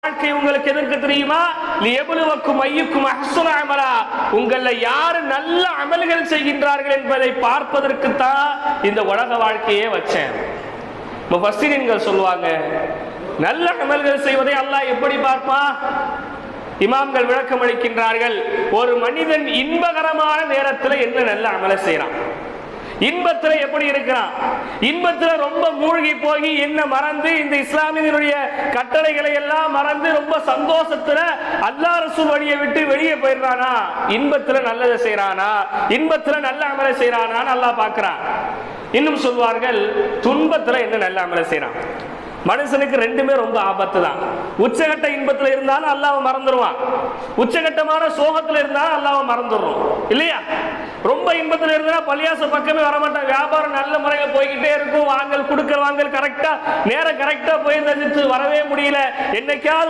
வாழ்க்கை உங்களுக்கு எதற்கு தெரியுமா? லியப்லுவக்கும் அய்யுக்கும் அஹ்ஸனு அமலா, உங்கள யார் நல்ல அமல்கள் செய்கின்றார்கள் என்பதை பார்ப்பதற்கு தான் இந்த உலக வாழ்க்கையே வச்சேன். முஃபஸ்ஸிரீன்கள் சொல்வாங்க, நல்ல அமல்கள் செய்வதை அல்லாஹ் எப்படி பார்ப்பான்? இமாம்கள் விளக்கம் அளிக்கின்றார்கள், ஒரு மனிதன் இன்பகரமான நேரத்தில் என்ன நல்ல அமலை செய்யறான், இன்பத்துல எப்படி இருக்கிறான், இன்பத்துல ரொம்ப மூழ்கி போய் என்ன மறந்து இந்த இஸ்லாமியனுடைய கட்டளைகளை எல்லாம் மறந்து ரொம்ப சந்தோஷத்துல அல்லாஹ் ரசூல் வழியை விட்டு வெளியே போயிடுறானா, இன்பத்துல நல்லதை செய்யறானா, இன்பத்துல நல்ல அமலை செய்யறானான்னு அல்லாஹ் பார்க்கிறான். இன்னும் சொல்வார்கள், துன்பத்துல என்ன நல்ல அமலை செய்யறான். மனுஷனுக்கு ரெண்டுமே ரொம்ப ஆபத்து தான். உச்சகட்ட இன்பத்துல இருந்தாலும் அல்லாஹ்வை மறந்துடுவான், உச்சகட்டமான சோகத்துல இருந்தாலும் அல்லாஹ்வை மறந்துடுறோம் இல்லையா? ரொம்ப இன்பத்துல இருந்தா பள்ளியாச பக்கமே வரமாட்டான், வியாபாரம் நல்ல முறையில் போய்கிட்டே இருக்கும், வாங்கல் கொடுக்கல் வாங்கல் கரெக்டா நேரம் கரெக்டா போய் வரவே முடியல, என்னைக்காவது